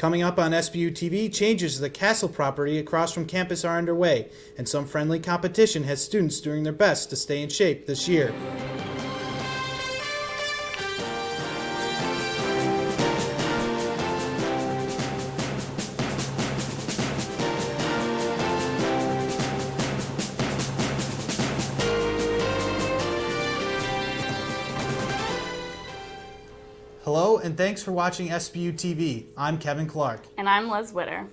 Coming up on Sbu TV, changes to the castle property across from campus are underway, and some friendly competition has students doing their best to stay in shape this year. Hello, and thanks for watching Sbu TV. I'm Kevin Clark. And I'm Liz Witter.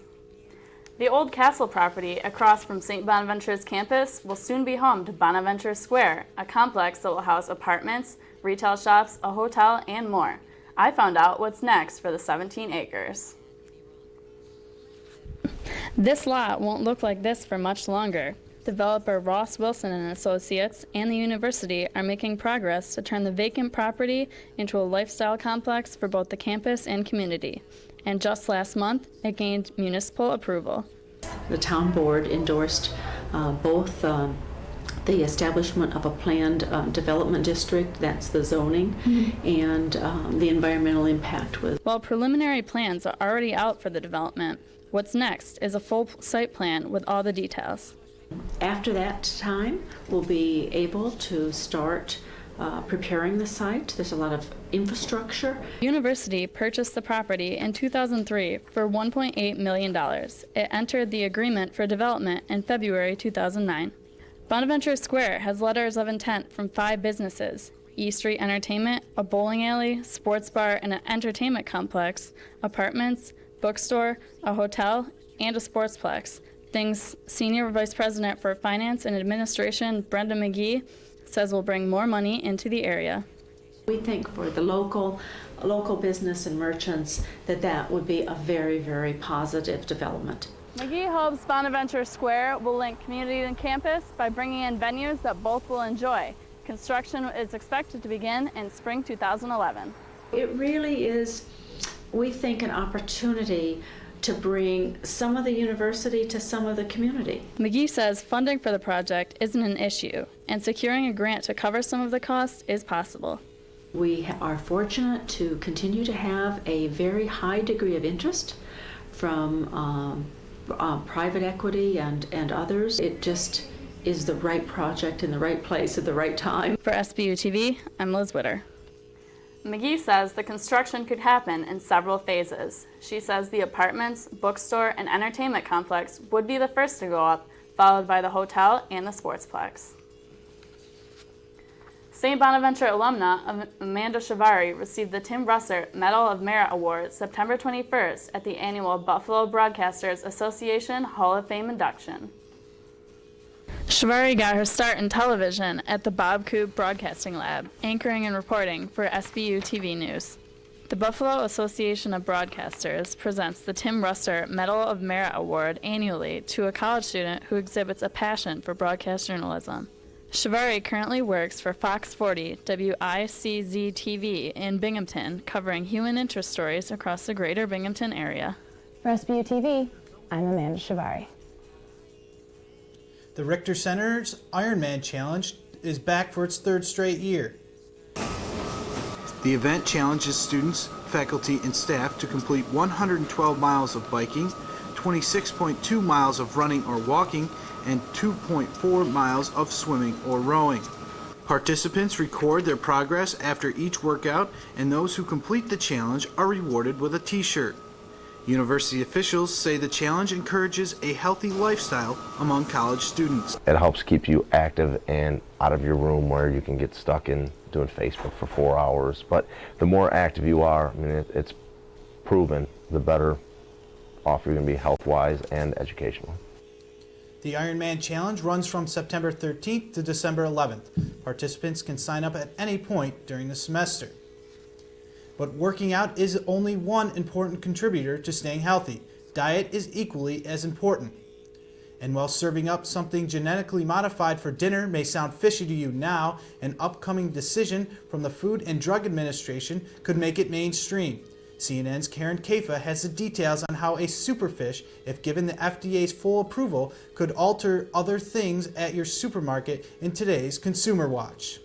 The old castle property across from St. Bonaventure's campus will soon be home to Bonaventure Square, a complex that will house apartments, retail shops, a hotel, and more. I found out what's next for the 17 acres. This lot won't look like this for much longer. Developer Ross Wilson and Associates and the university are making progress to turn the vacant property into a lifestyle complex for both the campus and community. And just last month, it gained municipal approval. The town board endorsed both the establishment of a planned development district, that's the zoning, and the environmental impact. While preliminary plans are already out for the development, what's next is a full site plan with all the details. After that time, we'll be able to start preparing the site. There's a lot of infrastructure. The university purchased the property in 2003 for $1.8 million. It entered the agreement for development in February 2009. Bonaventure Square has letters of intent from 5 businesses: E Street Entertainment, a bowling alley, sports bar, and an entertainment complex, apartments, bookstore, a hotel, and a sportsplex. Things Senior Vice President for Finance and Administration, Brenda McGee, says will bring more money into the area. We think for the local business and merchants that would be a very, very positive development. McGee hopes Bonaventure Square will link community and campus by bringing in venues that both will enjoy. Construction is expected to begin in spring 2011. It really is, we think, an opportunity to bring some of the university to some of the community. McGee says funding for the project isn't an issue, and securing a grant to cover some of the costs is possible. We are fortunate to continue to have a very high degree of interest from private equity and others. It just is the right project in the right place at the right time. For Sbu TV, I'm Liz Witter. McGee says the construction could happen in several phases. She says the apartments, bookstore, and entertainment complex would be the first to go up, followed by the hotel and the sportsplex. St. Bonaventure alumna Amanda Ciavarri received the Tim Russert Medal of Merit Award September 21st at the annual Buffalo Broadcasters Association Hall of Fame induction. Ciavarri got her start in television at the Bob Coop Broadcasting Lab, anchoring and reporting for Sbu TV News. The Buffalo Association of Broadcasters presents the Tim Russert Medal of Merit Award annually to a college student who exhibits a passion for broadcast journalism. Ciavarri currently works for Fox 40 WICZ TV in Binghamton, covering human interest stories across the greater Binghamton area. For Sbu TV, I'm Amanda Ciavarri. The Richter Center's Ironman Challenge is back for its 3rd straight year. The event challenges students, faculty, and staff to complete 112 miles of biking, 26.2 miles of running or walking, and 2.4 miles of swimming or rowing. Participants record their progress after each workout, and those who complete the challenge are rewarded with a t-shirt. University officials say the challenge encourages a healthy lifestyle among college students. It helps keep you active and out of your room where you can get stuck in doing Facebook for 4 hours. But the more active you are, I mean, it's proven, the better off you're going to be health-wise and educational. The Ironman Challenge runs from September 13th to December 11th. Participants can sign up at any point during the semester. But working out is only one important contributor to staying healthy. Diet is equally as important. And while serving up something genetically modified for dinner may sound fishy to you now, an upcoming decision from the Food and Drug Administration could make it mainstream. CNN's Karen Kafa has the details on how a superfish, if given the FDA's full approval, could alter other things at your supermarket in today's Consumer Watch.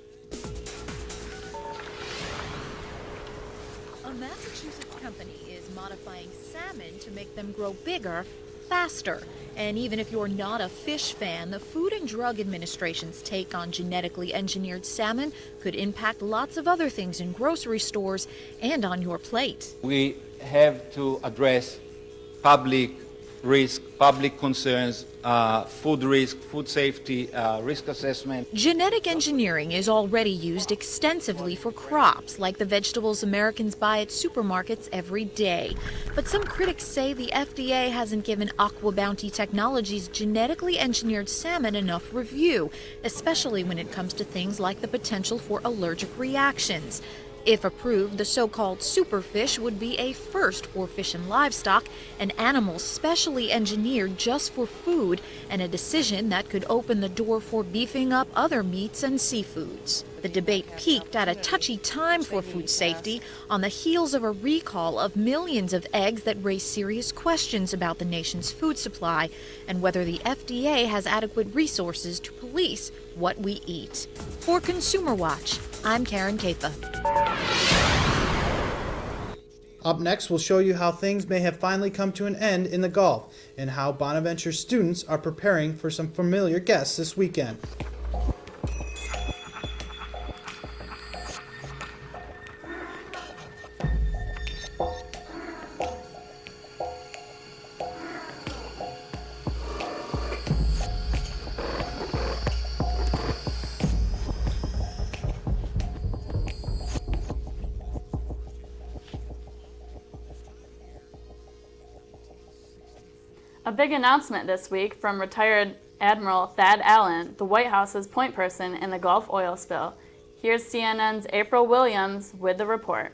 A Massachusetts company company is modifying salmon to make them grow bigger faster. And even if you're not a fish fan, the Food and Drug Administration's take on genetically engineered salmon could impact lots of other things in grocery stores and on your plate. We have to address public risk, public concerns, food risk, food safety, risk assessment. Genetic engineering is already used extensively for crops, like the vegetables Americans buy at supermarkets every day. But some critics say the FDA hasn't given Aqua Bounty Technologies genetically engineered salmon enough review, especially when it comes to things like the potential for allergic reactions. If approved, the so-called superfish would be a first for fish and livestock, an animal specially engineered just for food, and a decision that could open the door for beefing up other meats and seafoods. The debate peaked at a touchy time for food safety on the heels of a recall of millions of eggs that raised serious questions about the nation's food supply and whether the FDA has adequate resources to police what we eat. For Consumer Watch, I'm Karen Kafa. Up next, we'll show you how things may have finally come to an end in the Gulf and how Bonaventure students are preparing for some familiar guests this weekend. A big announcement this week from retired Admiral Thad Allen, the White House's point person in the Gulf oil spill. Here's CNN's April Williams with the report.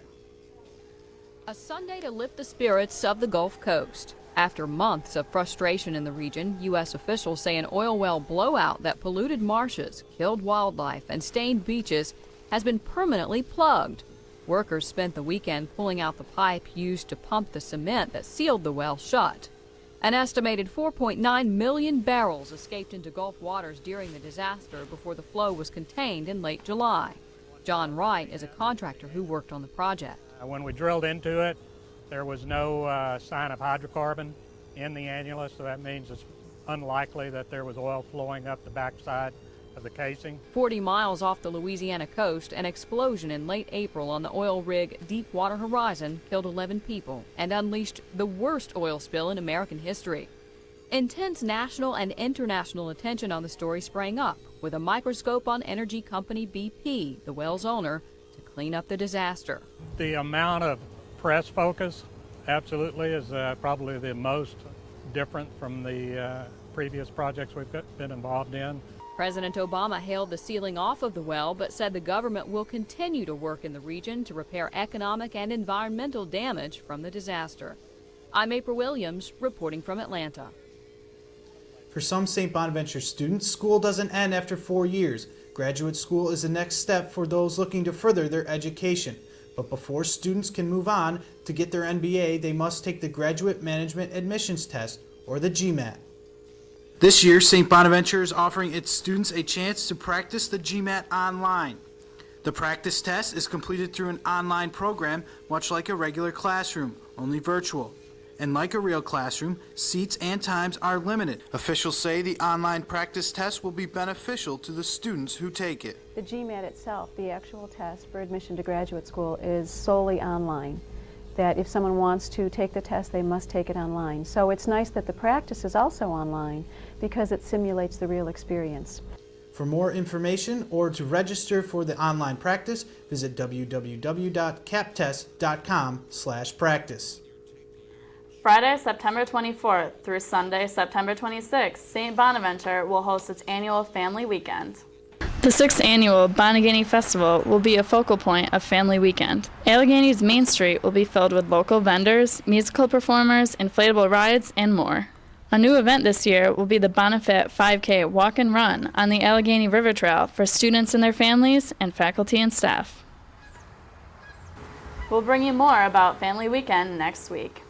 A Sunday to lift the spirits of the Gulf Coast. After months of frustration in the region, U.S. officials say an oil well blowout that polluted marshes, killed wildlife, and stained beaches has been permanently plugged. Workers spent the weekend pulling out the pipe used to pump the cement that sealed the well shut. An estimated 4.9 million barrels escaped into Gulf waters during the disaster before the flow was contained in late July. John Wright is a contractor who worked on the project. When we drilled into it, there was no sign of hydrocarbon in the annulus, so that means it's unlikely that there was oil flowing up the backside of the casing. 40 miles off the Louisiana coast, an explosion in late April on the oil rig Deepwater Horizon killed 11 people and unleashed the worst oil spill in American history. Intense national and international attention on the story sprang up, with a microscope on energy company BP, the well's owner, to clean up the disaster. The amount of press focus absolutely is probably the most different from the previous projects we've been involved in. President Obama hailed the sealing off of the well, but said the government will continue to work in the region to repair economic and environmental damage from the disaster. I'm April Williams, reporting from Atlanta. For some St. Bonaventure students, school doesn't end after 4 years. Graduate school is the next step for those looking to further their education. But before students can move on to get their MBA, they must take the Graduate Management Admissions Test, or the GMAT. This year, St. Bonaventure is offering its students a chance to practice the GMAT online. The practice test is completed through an online program, much like a regular classroom, only virtual. And like a real classroom, seats and times are limited. Officials say the online practice test will be beneficial to the students who take it. The GMAT itself, the actual test for admission to graduate school, is solely online. That if someone wants to take the test, they must take it online. So it's nice that the practice is also online because it simulates the real experience. For more information or to register for the online practice, visit www.captest.com/practice. Friday, September 24th through Sunday, September 26th, St. Bonaventure will host its annual Family Weekend. The 6th annual Bonagany Festival will be a focal point of Family Weekend. Allegany's Main Street will be filled with local vendors, musical performers, inflatable rides, and more. A new event this year will be the Bonafit 5K Walk and Run on the Allegheny River Trail for students and their families and faculty and staff. We'll bring you more about Family Weekend next week.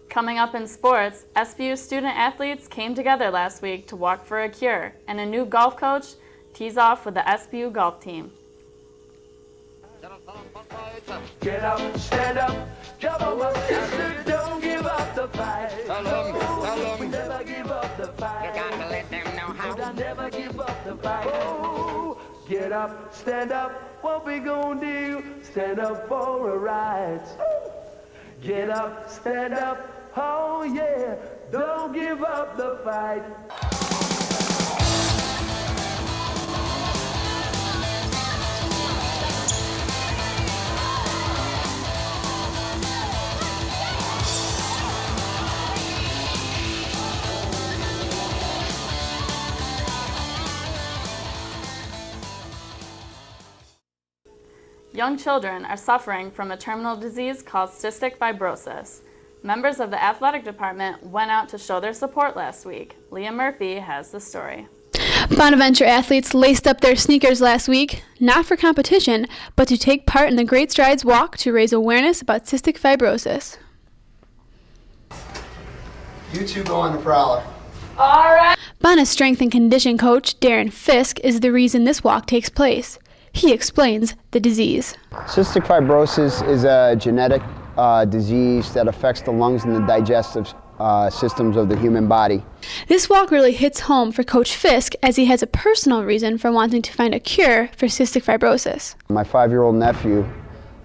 Coming up in sports, SBU student athletes came together last week to walk for a cure, and a new golf coach tees off with the SBU golf team. Get up, stand up, Come on, my sister, don't give up the fight. We never give up the fight. You got to let them know how. I never give up the fight. Oh, get up, stand up, what we gonna do? Stand up for our rights. Get up, stand up, oh yeah, don't give up the fight. Young children are suffering from a terminal disease called cystic fibrosis. Members of the athletic department went out to show their support last week. Leah Murphy has the story. Bonaventure athletes laced up their sneakers last week, not for competition, but to take part in the Great Strides Walk to raise awareness about cystic fibrosis. You two go on the prowler. All right. Bona's strength and condition coach, Darryn Fiske, is the reason this walk takes place. He explains the disease. Cystic fibrosis is a genetic disease that affects the lungs and the digestive systems of the human body. This walk really hits home for Coach Fiske as he has a personal reason for wanting to find a cure for cystic fibrosis. My 5-year-old nephew,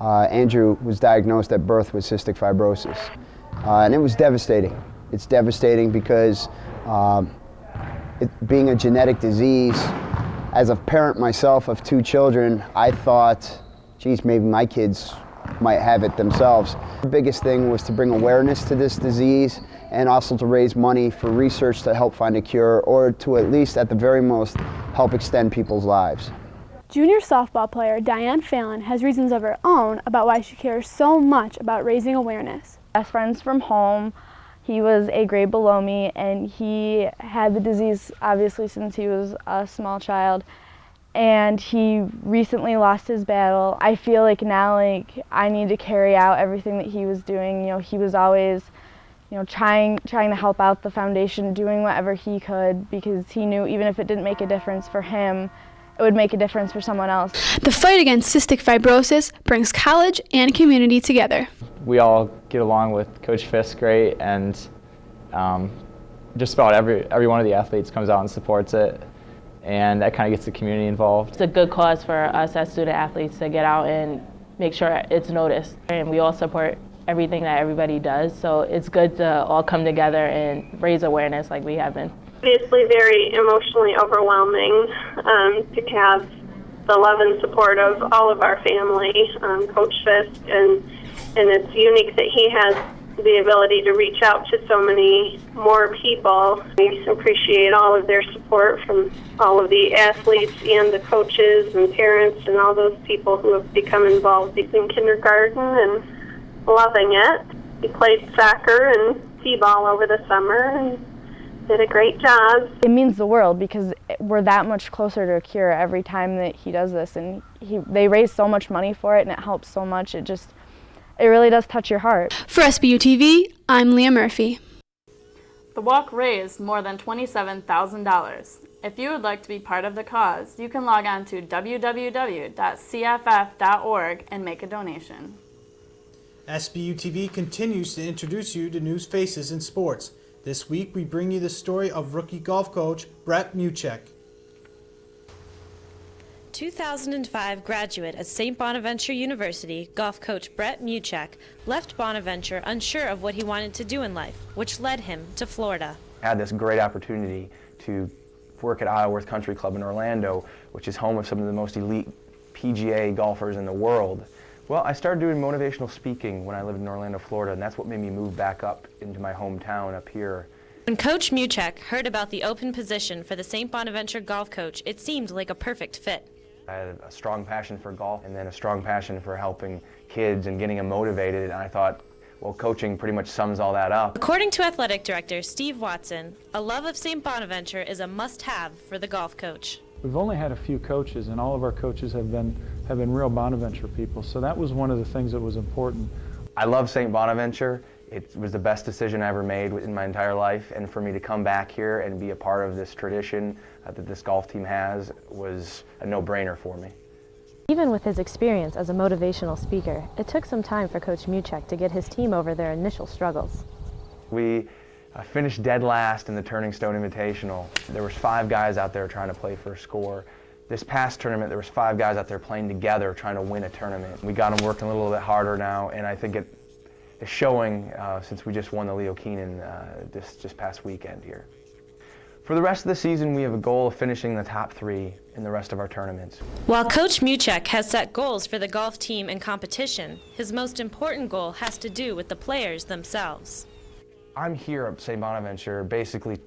Andrew, was diagnosed at birth with cystic fibrosis. And it was devastating. It's devastating because it being a genetic disease, as a parent myself of 2 children, I thought, geez, maybe my kids might have it themselves. The biggest thing was to bring awareness to this disease and also to raise money for research to help find a cure, or to at least, at the very most, help extend people's lives. Junior softball player Diane Phalon has reasons of her own about why she cares so much about raising awareness. Best friends from home. He was a grade below me, and he had the disease obviously since he was a small child, and he recently lost his battle. I feel like now, like, I need to carry out everything that he was doing. You know, he was always, you know, trying to help out the foundation, doing whatever he could, because he knew even if it didn't make a difference for him, it would make a difference for someone else. The fight against cystic fibrosis brings college and community together. We all get along with Coach Fiske great, and just about every one of the athletes comes out and supports it, and that kind of gets the community involved. It's a good cause for us as student athletes to get out and make sure it's noticed, and we all support everything that everybody does, so it's good to all come together and raise awareness like we have been. Obviously very emotionally overwhelming to have the love and support of all of our family, Coach Fiske, and it's unique that he has the ability to reach out to so many more people. We appreciate all of their support from all of the athletes and the coaches and parents and all those people who have become involved in kindergarten and loving it. He played soccer and t-ball over the summer and did a great job. It means the world because we're that much closer to a cure every time that he does this, and they raise so much money for it, and it helps so much. It really does touch your heart. For Sbu TV, I'm Leah Murphy. The walk raised more than $27,000. If you would like to be part of the cause, you can log on to www.cff.org and make a donation. Sbu TV continues to introduce you to news faces in sports. This week, we bring you the story of rookie golf coach Brett Muchek. 2005 graduate at St. Bonaventure University, golf coach Brett Muchek left Bonaventure unsure of what he wanted to do in life, which led him to Florida. I had this great opportunity to work at Isleworth Country Club in Orlando, which is home of some of the most elite PGA golfers in the world. Well, I started doing motivational speaking when I lived in Orlando, Florida, and that's what made me move back up into my hometown up here. When Coach Muchek heard about the open position for the St. Bonaventure golf coach, it seemed like a perfect fit. I had a strong passion for golf and then a strong passion for helping kids and getting them motivated, and I thought, well, coaching pretty much sums all that up. According to athletic director Steve Watson, a love of St. Bonaventure is a must-have for the golf coach. We've only had a few coaches, and all of our coaches have been real Bonaventure people, so that was one of the things that was important. I love St. Bonaventure. It was the best decision I ever made in my entire life, and for me to come back here and be a part of this tradition that this golf team has was a no-brainer for me. Even with his experience as a motivational speaker, it took some time for Coach Muchek to get his team over their initial struggles. We finished dead last in the Turning Stone Invitational. There was 5 guys out there trying to play for a score. This past tournament, there was 5 guys out there playing together trying to win a tournament. We got them working a little bit harder now, and I think it is showing since we just won the Leo Keenan this past weekend here. For the rest of the season, we have a goal of finishing the top 3 in the rest of our tournaments. While Coach Muchek has set goals for the golf team and competition, his most important goal has to do with the players themselves. I'm here at St. Bonaventure basically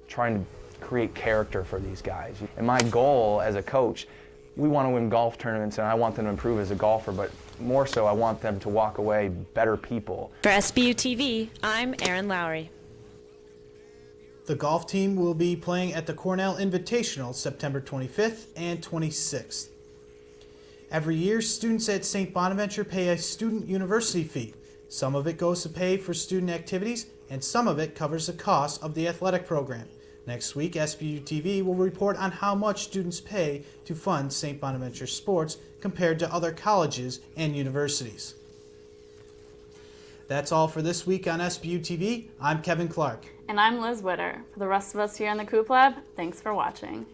trying to create character for these guys. And my goal as a coach, we want to win golf tournaments and I want them to improve as a golfer, but more so I want them to walk away better people. For Sbu TV, I'm Erin Lowry. The golf team will be playing at the Cornell Invitational September 25th and 26th. Every year, students at St. Bonaventure pay a student university fee. Some of it goes to pay for student activities, and some of it covers the cost of the athletic program. Next week, Sbu TV will report on how much students pay to fund St. Bonaventure sports compared to other colleges and universities. That's all for this week on Sbu TV. I'm Kevin Clark. And I'm Liz Witter. For the rest of us here in the Coop Lab, thanks for watching.